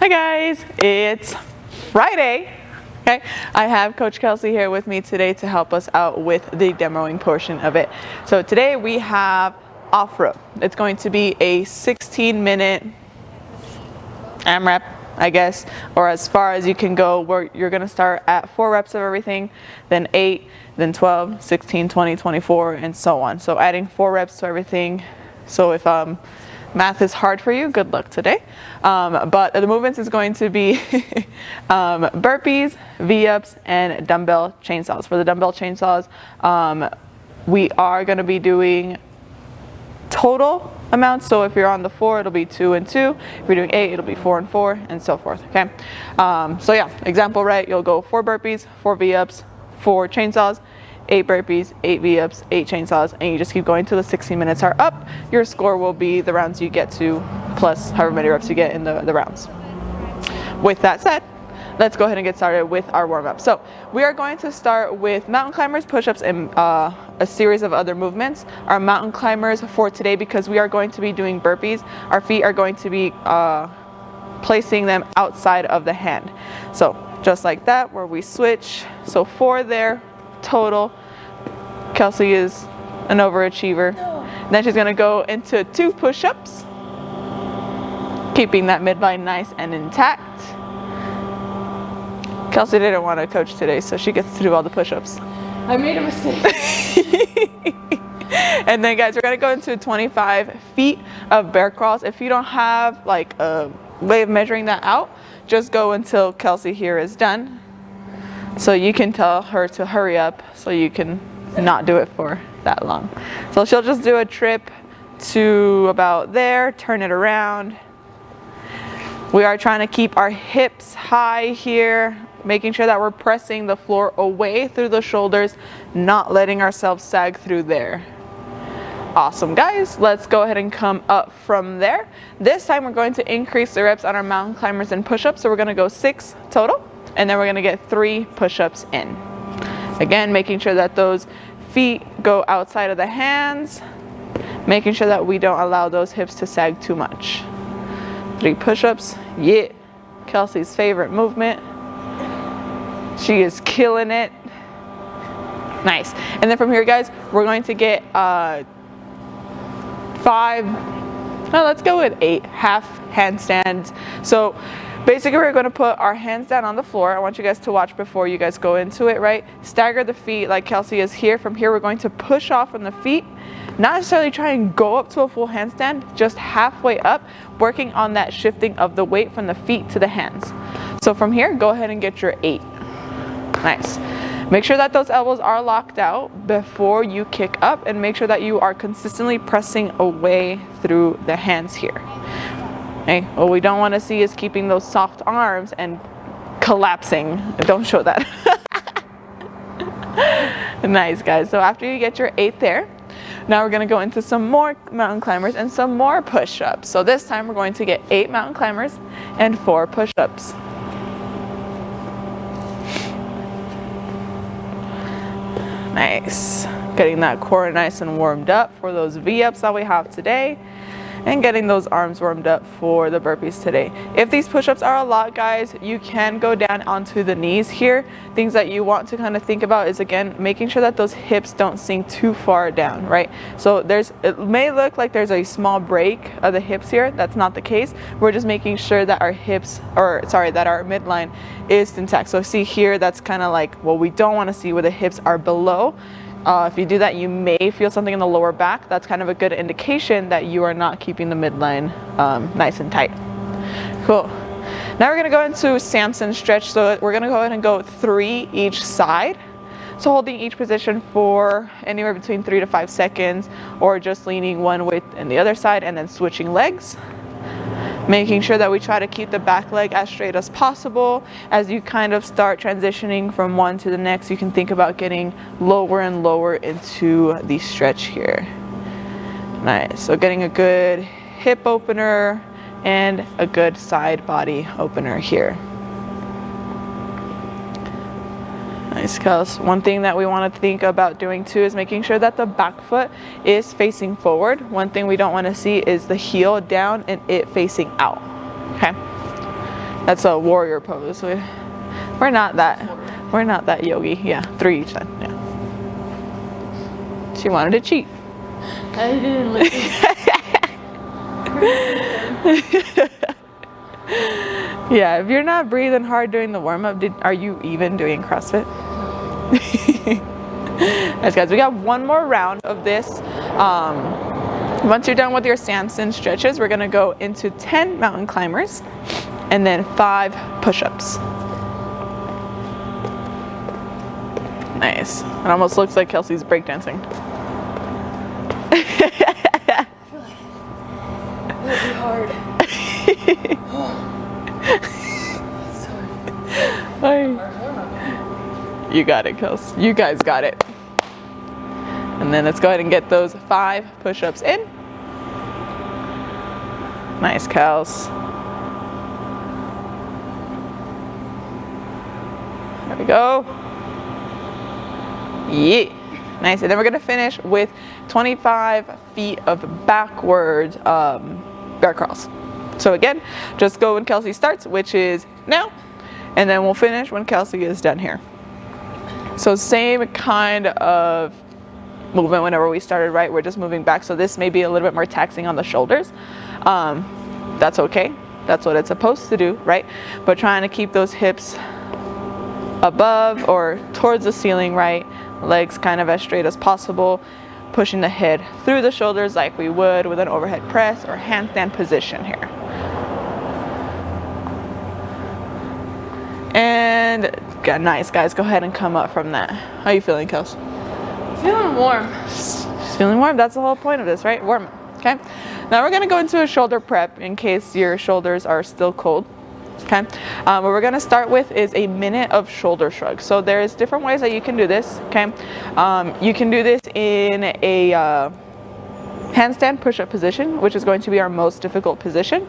Hi guys, it's Friday. Okay, I have Coach Kelsey here with me today to help us out with the demoing portion of it. So today we have off-road. It's going to be a 16-minute AMRAP, I guess, or as far as you can go, where you're going to start at 4 reps of everything, then 8, then 12, 16, 20, 24, and so on. So adding 4 reps to everything. So if math is hard for you, good luck today. But the movements is going to be burpees, V-ups, and dumbbell chainsaws. For the dumbbell chainsaws, we are going to be doing total amounts. So if you're on the 4, it'll be 2 and 2. If you're doing 8, it'll be 4 and 4, and so forth. Okay. So yeah, example, right? You'll go 4 burpees, 4 V-ups, 4 chainsaws, 8 burpees, 8 V-ups, 8 chainsaws, and you just keep going till the 16 minutes are up. Your score will be the rounds you get to plus however many reps you get in the rounds. With that said, let's go ahead and get started with our warm-up. So we are going to start with mountain climbers, push-ups, and a series of other movements. Our mountain climbers for today, because we are going to be doing burpees, our feet are going to be placing them outside of the hand. So just like that, where we switch. So 4 there, total. Kelsey is an overachiever. Then she's gonna go into 2 push-ups, keeping that midline nice and intact. Kelsey didn't want to coach today, so she gets to do all the push-ups. I made a mistake. And then guys, we're gonna go into 25 feet of bear crawls. If you don't have like a way of measuring that out, just go until Kelsey here is done. So you can tell her to hurry up so you can not do it for that long. So she'll just do a trip to about there, turn it around. We are trying to keep our hips high here, making sure that we're pressing the floor away through the shoulders, not letting ourselves sag through there. Awesome, guys. Let's go ahead and come up from there. This time we're going to increase the reps on our mountain climbers and push-ups. So we're going to go 6 total. And then we're going to get 3 push-ups in. Again, making sure that those feet go outside of the hands, making sure that we don't allow those hips to sag too much. 3 push-ups. Yeah. Kelsey's favorite movement. She is killing it. Nice. And then from here, guys, we're going to get 5, no, let's go with 8 half handstands. So basically, we're going to put our hands down on the floor. I want you guys to watch before you guys go into it, right? Stagger the feet like Kelsey is here. From here, we're going to push off from the feet. Not necessarily try and go up to a full handstand, just halfway up, working on that shifting of the weight from the feet to the hands. So from here, go ahead and get your 8. Nice. Make sure that those elbows are locked out before you kick up, and make sure that you are consistently pressing away through the hands here. Okay, what we don't want to see is keeping those soft arms and collapsing. Don't show that. Nice, guys. So after you get your 8 there, now we're going to go into some more mountain climbers and some more push-ups. So this time we're going to get 8 mountain climbers and 4 push-ups. Nice. Getting that core nice and warmed up for those V-ups that we have today, and getting those arms warmed up for the burpees today. If these push-ups are a lot, guys, you can go down onto the knees here. Things that you want to kind of think about is, again, making sure that those hips don't sink too far down, right? So it may look like there's a small break of the hips here. That's not the case. We're just making sure that our that our midline is intact. So see here, that's kind of like what we don't want to see, where the hips are below. If you do that, you may feel something in the lower back. That's kind of a good indication that you are not keeping the midline nice and tight. Cool. Now we're going to go into Samson stretch. So we're going to go ahead and go 3 each side. So holding each position for anywhere between 3 to 5 seconds, or just leaning one way and the other side and then switching legs. Making sure that we try to keep the back leg as straight as possible. As you kind of start transitioning from one to the next, you can think about getting lower and lower into the stretch here. Nice. So getting a good hip opener and a good side body opener here. Nice, Kels. One thing that we want to think about doing too is making sure that the back foot is facing forward. One thing we don't want to see is the heel down and it facing out. Okay. That's a warrior pose. We're not that yogi. Yeah, 3 each time. Yeah. She wanted to cheat. I didn't listen. Yeah, if you're not breathing hard during the warm-up, are you even doing CrossFit? Yes, guys, we got one more round of this. Once you're done with your Samson stretches, we're gonna go into 10 mountain climbers and then 5 push-ups. Nice. It almost looks like Kelsey's breakdancing. That'd be hard. You got it, Kels. You guys got it. And then let's go ahead and get those 5 push-ups in. Nice, Kels. There we go. Yeah. Nice. And then we're going to finish with 25 feet of backwards bear crawls. So again, just go when Kelsey starts, which is now. And then we'll finish when Kelsey is done here. So same kind of movement whenever we started, right? We're just moving back. So this may be a little bit more taxing on the shoulders. That's okay. That's what it's supposed to do, right? But trying to keep those hips above or towards the ceiling, right? Legs kind of as straight as possible. Pushing the head through the shoulders like we would with an overhead press or handstand position here. And nice, guys. Go ahead and come up from that. How are you feeling, Kels? Feeling warm. Just feeling warm. That's the whole point of this, right? Warm up. Okay. Now we're going to go into a shoulder prep in case your shoulders are still cold. Okay. What we're going to start with is a minute of shoulder shrugs. So there's different ways that you can do this. Okay. You can do this in a handstand push-up position, which is going to be our most difficult position.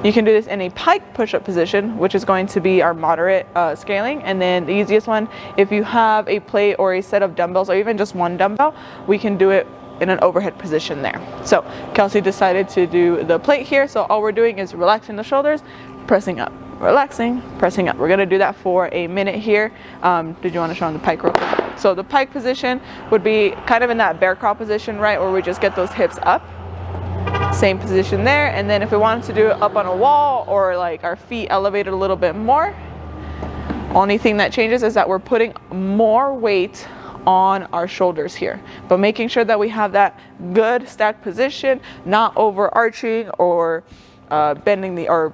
You can do this in a pike push-up position, which is going to be our moderate scaling. And then the easiest one, if you have a plate or a set of dumbbells or even just one dumbbell, we can do it in an overhead position there. So Kelsey decided to do the plate here. So all we're doing is relaxing the shoulders, pressing up, relaxing, pressing up. We're going to do that for a minute here. Did you want to show them the pike real quick? So the pike position would be kind of in that bear crawl position, right? Where we just get those hips up. Same position there. And then if we wanted to do it up on a wall or like our feet elevated a little bit more, only thing that changes is that we're putting more weight on our shoulders here, but making sure that we have that good stacked position, not overarching or bending or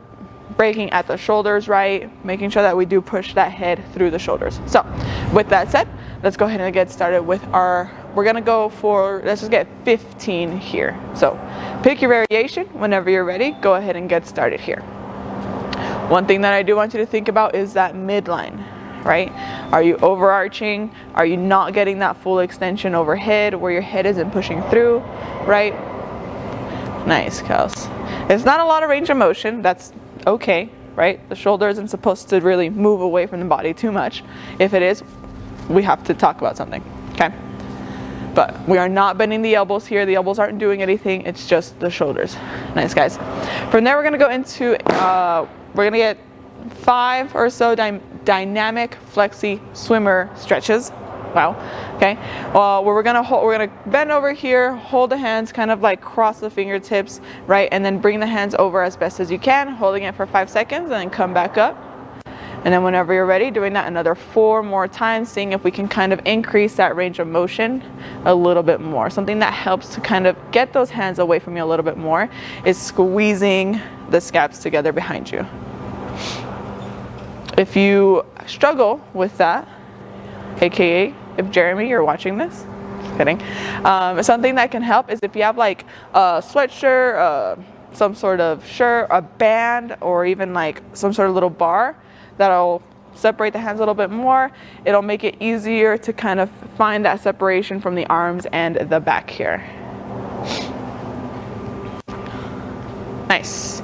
breaking at the shoulders, right? Making sure that we do push that head through the shoulders. So with that said, let's go ahead and get started with we're gonna go for, let's just get 15 here. So pick your variation. Whenever you're ready, go ahead and get started here. One thing that I do want you to think about is that midline, right? Are you overarching? Are you not getting that full extension overhead where your head isn't pushing through, right? Nice, Kels. It's not a lot of range of motion. That's okay, right? The shoulder isn't supposed to really move away from the body too much. If it is, we have to talk about something, okay? But we are not bending the elbows here. The elbows aren't doing anything. It's just the shoulders. Nice, guys. From there, we're gonna go into, we're gonna get 5 or so dynamic flexi swimmer stretches. Wow. Okay. Where we're gonna bend over here, hold the hands, kind of like cross the fingertips, right, and then bring the hands over as best as you can, holding it for 5 seconds, and then come back up. And then whenever you're ready, doing that another 4 more times, seeing if we can kind of increase that range of motion a little bit more. Something that helps to kind of get those hands away from you a little bit more is squeezing the scaps together behind you. If you struggle with that, aka if Jeremy, you're watching this, just kidding, something that can help is if you have like a sweatshirt, some sort of shirt, a band, or even like some sort of little bar that'll separate the hands a little bit more. It'll make it easier to kind of find that separation from the arms and the back here. Nice.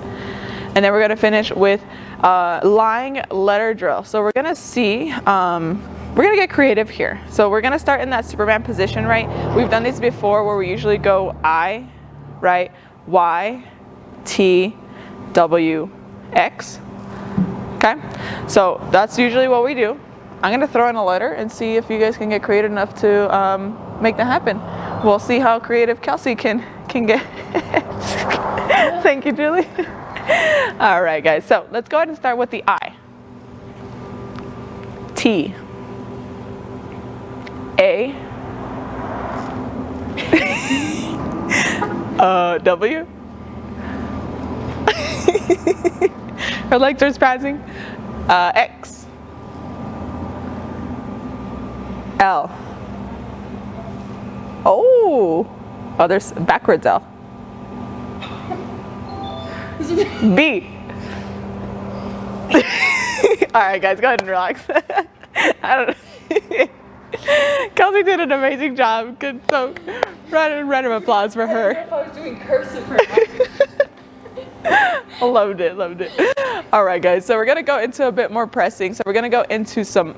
And then we're going to finish with lying letter drill. So we're going to see, we're going to get creative here. So we're going to start in that Superman position, right? We've done these before where we usually go I, right? Y, T, W, X. Okay, so that's usually what we do. I'm gonna throw in a letter and see if you guys can get creative enough to make that happen. We'll see how creative Kelsey can get. Thank you, Julie. All right, guys, so let's go ahead and start with the I. T. A. W. Her legs are spazzing. X. L. Oh, there's backwards L. B. All right, guys, go ahead and relax. I don't know. Kelsey did an amazing job. Good, so round of applause for her. I don't know if I was doing cursive for Loved it. All right, guys, so we're gonna go into a bit more pressing. So we're gonna go into some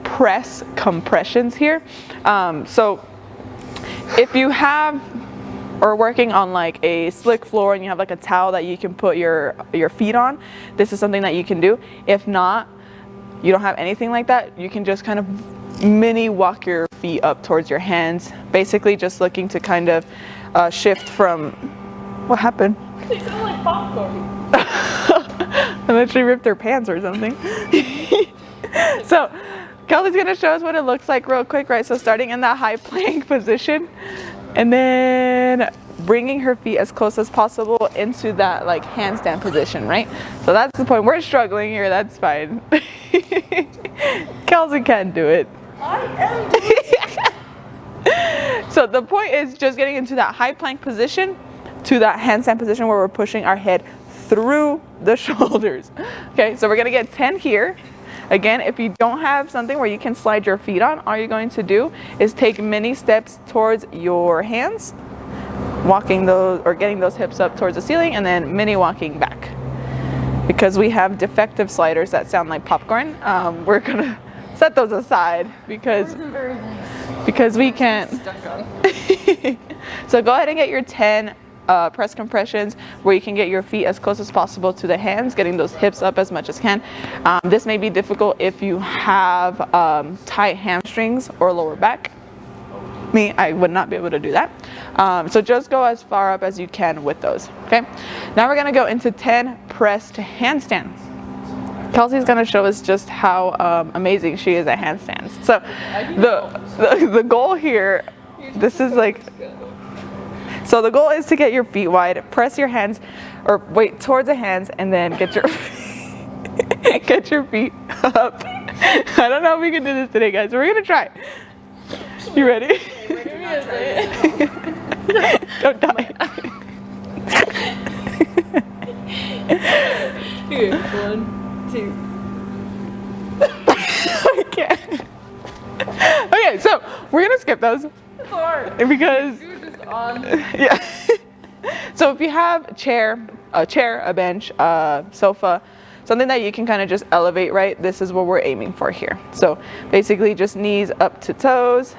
press compressions here. So if you have or working on like a slick floor and you have like a towel that you can put your feet on, this is something that you can do. If not, you don't have anything like that, you can just kind of mini walk your feet up towards your hands, basically just looking to kind of shift from, what happened? They sound like popcorn. I literally ripped her pants or something. So Kelsey's gonna show us what it looks like real quick, right? So starting in that high plank position and then bringing her feet as close as possible into that like handstand position, right? So that's the point. We're struggling here, that's fine. Kelsey can do it. I am doing it. So the point is just getting into that high plank position to that handstand position where we're pushing our head through the shoulders. Okay, so we're gonna get 10 here. Again, if you don't have something where you can slide your feet on, all you're going to do is take many steps towards your hands, walking those or getting those hips up towards the ceiling, and then mini walking back. Because we have defective sliders that sound like popcorn, we're gonna set those aside because Very nice. we can't. Stuck on. So go ahead and get your 10 press compressions where you can get your feet as close as possible to the hands, getting those hips up as much as can. This may be difficult if you have tight hamstrings or lower back. Me, I would not be able to do that. So just go as far up as you can with those, okay? Now we're gonna go into 10 press to handstands. Kelsey's gonna show us just how amazing she is at handstands. So the goal here, this is like, so the goal is to get your feet wide, press your hands, or wait towards the hands, and then get your get your feet up. I don't know if we can do this today, guys. We're gonna try. You ready? Don't die. Here, 1, 2. I can't. Okay, so we're gonna skip those because You were just on. yeah. So if you have a chair, a bench, a sofa, something that you can kind of just elevate, right? This is what we're aiming for here. So basically just knees up to toes,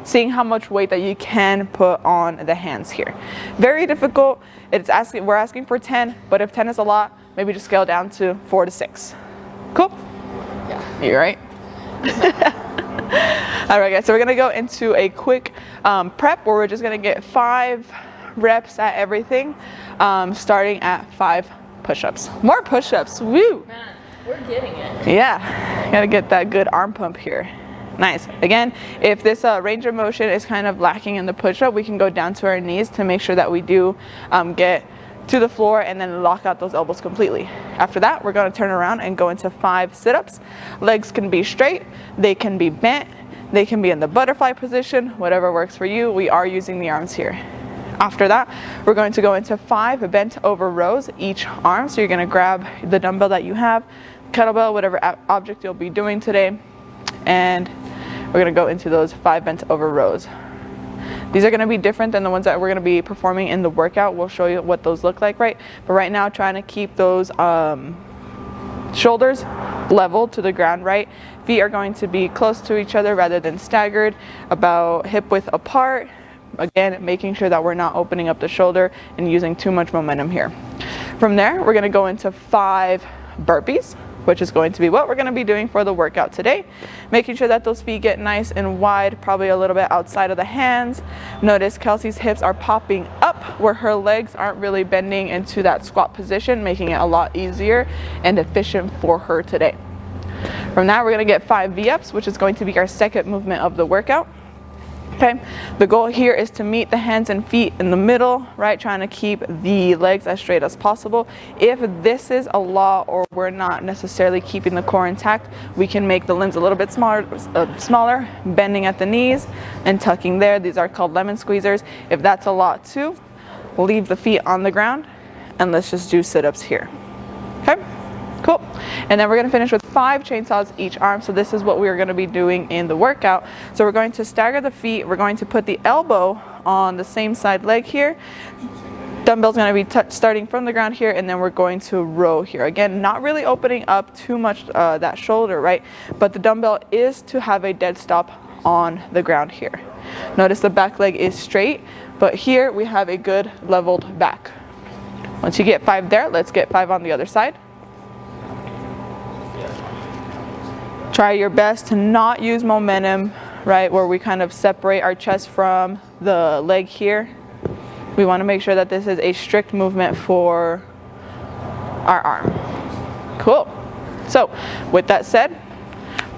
seeing how much weight that you can put on the hands here. Very difficult. We're asking for 10, but if 10 is a lot, maybe just scale down to 4 to 6. Cool? Yeah. You right? All right, guys, so we're gonna go into a quick prep where we're just gonna get 5 reps at everything, starting at 5 push-ups. More push-ups, woo! Man, we're getting it. Yeah, gotta get that good arm pump here. Nice. Again, if this range of motion is kind of lacking in the push-up, we can go down to our knees to make sure that we do get to the floor and then lock out those elbows completely. After that, we're going to turn around and go into 5 sit-ups. Legs can be straight, they can be bent, they can be in the butterfly position, whatever works for you. We are using the arms here. After that, we're going to go into 5 bent over rows each arm. So you're going to grab the dumbbell that you have, kettlebell, whatever object you'll be doing today, and we're going to go into those 5 bent over rows. These are going to be different than the ones that we're going to be performing in the workout. We'll show you what those look like, right? But right now, trying to keep those shoulders level to the ground, right? Feet are going to be close to each other rather than staggered, about hip width apart. Again, making sure that we're not opening up the shoulder and using too much momentum here. From there, we're going to go into 5 burpees. which is going to be what we're going to be doing for the workout today. Making sure that those feet get nice and wide, probably a little bit outside of the hands. Notice Kelsey's hips are popping up where her legs aren't really bending into that squat position, making it a lot easier and efficient for her today. From that, we're going to get 5 V-ups, which is going to be our second movement of the workout. Okay, the goal here is to meet the hands and feet in the middle, right? Trying to keep the legs as straight as possible. If this is a lot or we're not necessarily keeping the core intact, we can make the limbs a little bit smaller, bending at the knees and tucking there. These are called lemon squeezers. If that's a lot too, leave the feet on the ground and let's just do sit-ups here. Okay. Cool. And then we're going to finish with 5 chainsaws each arm. So this is what we're going to be doing in the workout. So we're going to stagger the feet. We're going to put the elbow on the same side leg here. Dumbbell's going to be starting from the ground here, and then we're going to row here. Again, not really opening up too much that shoulder, right? But the dumbbell is to have a dead stop on the ground here. Notice the back leg is straight, but here we have a good leveled back. Once you get 5 there, let's get 5 on the other side. Try your best to not use momentum, right, where we kind of separate our chest from the leg here. We want to make sure that this is a strict movement for our arm. Cool. So with that said,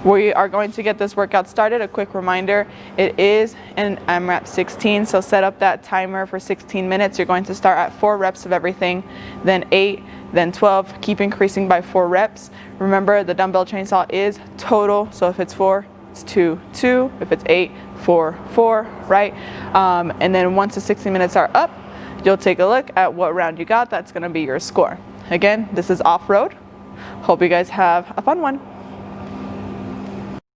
we are going to get this workout started. A quick reminder, it is an AMRAP 16, so set up that timer for 16 minutes. You're going to start at 4 reps of everything, then 8, then 12, keep increasing by 4 reps. Remember, the dumbbell chainsaw is total, so if it's 4, it's 2, 2, if it's 8, 4, 4, right? And then once the 60 minutes are up, you'll take a look at what round you got. That's gonna be your score. Again, this is off-road. Hope you guys have a fun one.